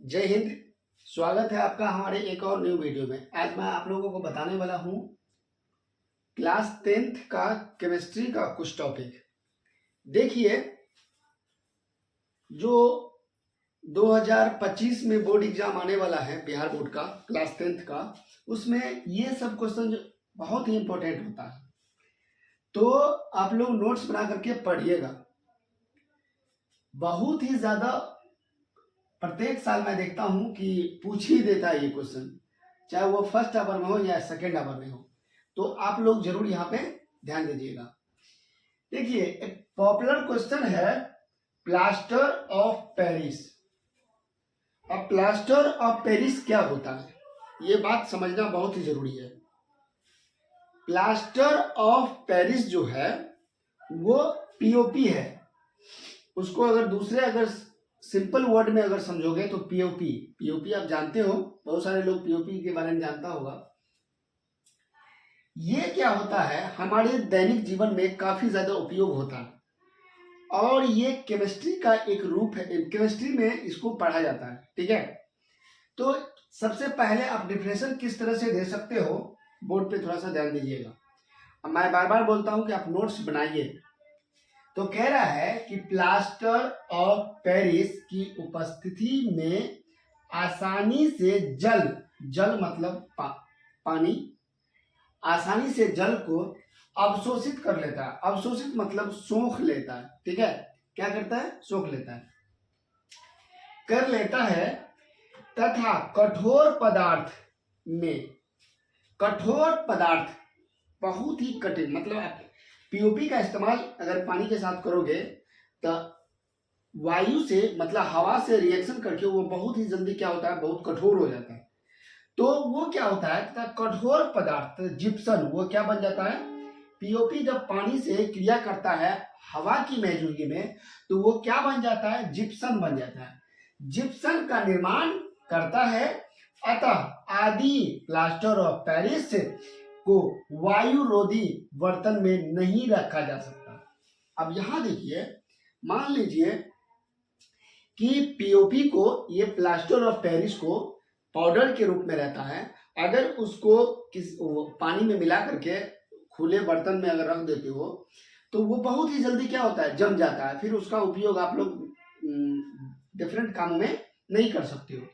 जय हिंद। स्वागत है आपका हमारे एक और न्यू वीडियो में। आज मैं आप लोगों को बताने वाला हूँ क्लास 10th का केमिस्ट्री का कुछ टॉपिक। देखिए, जो 2025 में बोर्ड एग्जाम आने वाला है बिहार बोर्ड का क्लास 10th का, उसमें ये सब क्वेश्चन बहुत ही इंपॉर्टेंट होता है। तो आप लोग नोट्स बना करके पढ़िएगा। बहुत ही ज़्यादा प्रत्येक साल मैं देखता हूँ कि पूछ ही देता है ये क्वेश्चन, चाहे वो फर्स्ट आवर में हो या सेकेंड आवर में हो। तो आप लोग जरूर यहाँ पे ध्यान दीजिएगा। देखिए, एक पॉपुलर क्वेश्चन है प्लास्टर ऑफ पेरिस। अब प्लास्टर ऑफ पेरिस क्या होता है, ये बात समझना बहुत ही जरूरी है। प्लास्टर ऑफ पेरिस जो है वो पीओपी है। उसको अगर सिंपल वर्ड में अगर समझोगे तो पीओपी आप जानते हो, बहुत सारे लोग पीओपी के बारे में जानता होगा। ये क्या होता है, हमारे दैनिक जीवन में काफी ज्यादा उपयोग होता है और ये केमिस्ट्री का एक रूप है। केमिस्ट्री में इसको पढ़ा जाता है, ठीक है। तो सबसे पहले आप डिफिनेशन किस तरह से दे सकते हो, बोर्ड पे थोड़ा सा ध्यान दीजिएगा। अब मैं बार बार बोलता हूं कि आप नोट्स बनाइए। तो कह रहा है कि प्लास्टर ऑफ पेरिस की उपस्थिति में आसानी से जल मतलब पानी आसानी से जल को अवशोषित कर लेता है। अवशोषित मतलब सोख लेता है, ठीक है। क्या करता है? सोख लेता है, कर लेता है। तथा कठोर पदार्थ बहुत ही कठिन, मतलब पीओपी का इस्तेमाल अगर पानी के साथ करोगे तो वायु से मतलब हवा से रिएक्शन करके वो बहुत ही जल्दी क्या होता है, बहुत कठोर हो जाता है। तो वो क्या होता है, कठोर पदार्थ जिप्सन वो क्या बन जाता है। पीओपी जब पानी से क्रिया करता है हवा की मौजूदगी में, तो वो क्या बन जाता है, जिप्सन बन जाता है। जिप्सन का निर्माण करता है। अतः आदि प्लास्टर ऑफ पेरिस को वायुरोधी बर्तन में नहीं रखा जा सकता। अब यहां देखिए, मान लीजिए कि पीओपी को, ये प्लास्टर ऑफ पेरिस को पाउडर के रूप में रहता है। अगर उसको पानी में मिला करके खुले बर्तन में अगर रख देते हो तो वो बहुत ही जल्दी क्या होता है, जम जाता है। फिर उसका उपयोग आप लोग डिफरेंट कामों में नहीं कर सकते हो।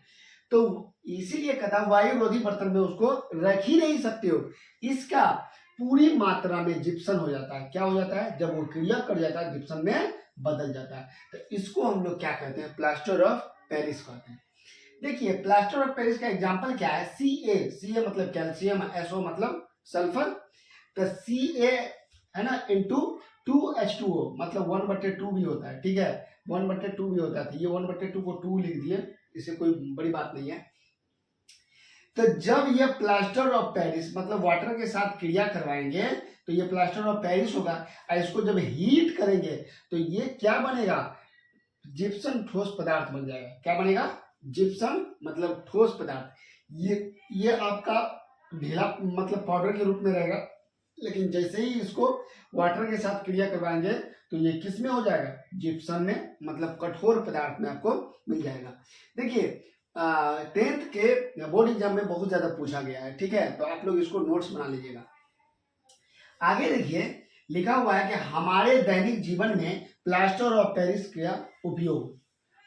तो इसीलिए कहता वायुरोधी बर्तन में उसको रख ही नहीं सकते हो। इसका पूरी मात्रा में जिप्सन हो जाता है। क्या हो जाता है, जब वो क्रिया कर जाता है जिप्सन में बदल जाता है। तो इसको हम लोग क्या कहते हैं, प्लास्टर ऑफ पेरिस कहते हैं। देखिए, प्लास्टर ऑफ पेरिस का एग्जांपल क्या है, सी ए मतलब कैल्शियम, एसओ मतलब सल्फर। तो सी ए है ना, इंटू 2H2O मतलब 1/2 भी होता है, ठीक है। 1/2 भी होता है, तो ये 1/2 को 2 लिख दिए, इससे कोई बड़ी बात नहीं है। तो जब ये प्लास्टर ऑफ पेरिस मतलब वाटर के साथ क्रिया करवाएंगे तो ये प्लास्टर ऑफ पेरिस होगा। और इसको जब हीट करेंगे तो ये क्या बनेगा, जिप्सम ठोस पदार्थ बन जाएगा। क्या बनेगा, जिप्सम मतलब ठोस पदार्थ। ये आपका ढीला मतलब पाउडर के रूप में रहेगा, लेकिन जैसे ही इसको वाटर के साथ क्रिया करवाएंगे तो ये किस में हो जाएगा, जिप्सम में मतलब कठोर पदार्थ में आपको मिल जाएगा। देखिए, 10th के बोर्ड एग्जाम में बहुत ज्यादा पूछा गया है, ठीक है। तो आप लोग इसको नोट्स बना लीजिएगा। आगे देखिए, लिखा हुआ है कि हमारे दैनिक जीवन में प्लास्टर ऑफ पेरिस का उपयोग,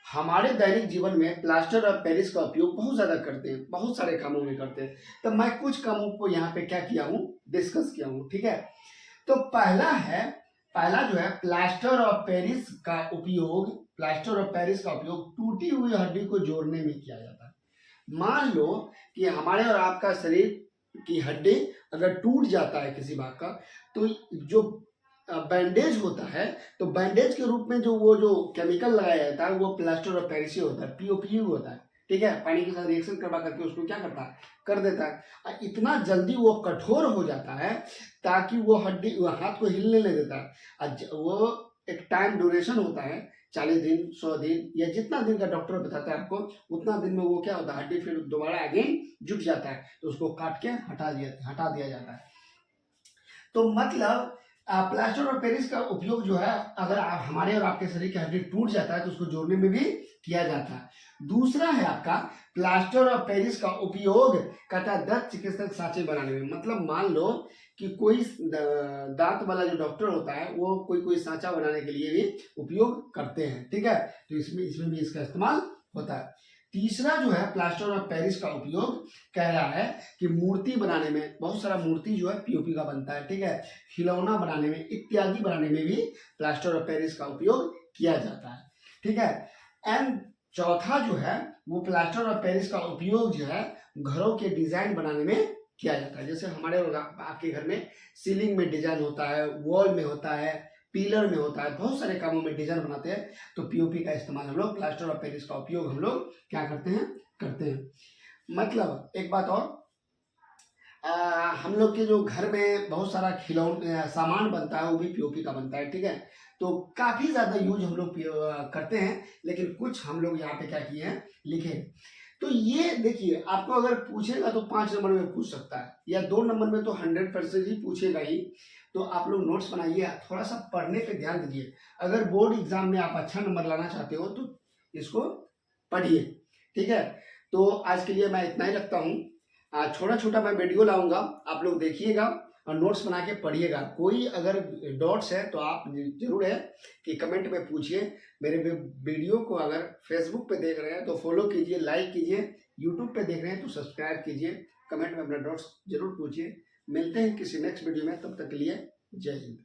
हमारे दैनिक जीवन में प्लास्टर ऑफ पेरिस का उपयोग बहुत ज्यादा करते हैं, बहुत सारे कामों में करते हैं। तो मैं कुछ कामों को यहाँ पे क्या किया हूँ, डिस्कस किया हूँ, ठीक है। तो पहला जो है प्लास्टर ऑफ पेरिस का उपयोग, प्लास्टर ऑफ पेरिस का उपयोग टूटी हुई हड्डी को जोड़ने में किया जाता है। मान लो कि हमारे और आपका शरीर की हड्डी अगर टूट जाता है किसी भाग का, तो जो बैंडेज होता है, तो बैंडेज के रूप में जो केमिकल लगाया जाता है वो प्लास्टर ऑफ पेरिस होता है, पीओपी होता है, ठीक है। पानी के साथ रिएक्शन करवा करके उसको क्या करता है, कर देता है। और इतना जल्दी वो कठोर हो जाता है ताकि वो हड्डी हाथ को हिलने नहीं देता है। वो एक टाइम ड्यूरेशन होता है, 40 दिन 100 दिन या जितना दिन का डॉक्टर बताता है आपको, उतना दिन में वो क्या होता है, हड्डी फिर दोबारा अगेन जुट जाता है, तो उसको काट के हटा दिया जाता है। तो मतलब प्लास्टर ऑफ पेरिस का उपयोग जो है, अगर आप हमारे और आपके शरीर की हड्डी टूट जाता है तो उसको जोड़ने में भी किया जाता है। दूसरा है आपका प्लास्टर ऑफ पेरिस का उपयोग कहता है दंत चिकित्सक सांचे बनाने में। मतलब मान लो कि कोई दांत वाला जो डॉक्टर होता है वो कोई सांचा बनाने के लिए भी उपयोग करते हैं, ठीक है। तो इसमें भी इसका इस्तेमाल होता है। तीसरा जो है प्लास्टर ऑफ पेरिस का उपयोग कह रहा है कि मूर्ति बनाने में, बहुत सारा मूर्ति जो है पीओपी का बनता है, ठीक है। खिलौना बनाने में इत्यादि बनाने में भी प्लास्टर ऑफ पेरिस का उपयोग किया जाता है, ठीक है। एंड चौथा जो है वो प्लास्टर ऑफ पेरिस का उपयोग जो है घरों के डिजाइन बनाने में किया जाता है। जैसे हमारे आपके घर में सीलिंग में डिजाइन होता है, वॉल में होता है, पिलर में होता है, बहुत सारे कामों में डिजाइन बनाते हैं, तो पीओपी का इस्तेमाल हम लोग, प्लास्टर ऑफ पेरिस का उपयोग हम लोग क्या करते हैं। मतलब एक बात और, हम लोग के जो घर में बहुत सारा सामान बनता है वो भी पीओपी का बनता है, ठीक है। तो काफी ज्यादा यूज हम लोग करते हैं, लेकिन कुछ हम लोग यहाँ पे क्या किए हैं, लिखे। तो ये देखिए, आपको अगर पूछेगा तो 5 नंबर में पूछ सकता है, या 2 नंबर में तो 100% ही पूछेगा ही। तो आप लोग नोट्स बनाइए, थोड़ा सा पढ़ने पे ध्यान दीजिए। अगर बोर्ड एग्जाम में आप अच्छा नंबर लाना चाहते हो तो इसको पढ़िए, ठीक है। तो आज के लिए मैं इतना ही रखता हूँ। छोटा छोटा मैं वीडियो लाऊंगा, आप लोग देखिएगा और नोट्स बना के पढ़िएगा। कोई अगर डॉट्स है तो आप जरूर है कि कमेंट में पूछिए। मेरे वीडियो को अगर फेसबुक पे देख रहे हैं तो फॉलो कीजिए, लाइक कीजिए, यूट्यूब पे देख रहे हैं तो सब्सक्राइब कीजिए। कमेंट में अपना डॉट्स जरूर पूछिए। मिलते हैं किसी नेक्स्ट वीडियो में, तब तक के लिए जय हिंद।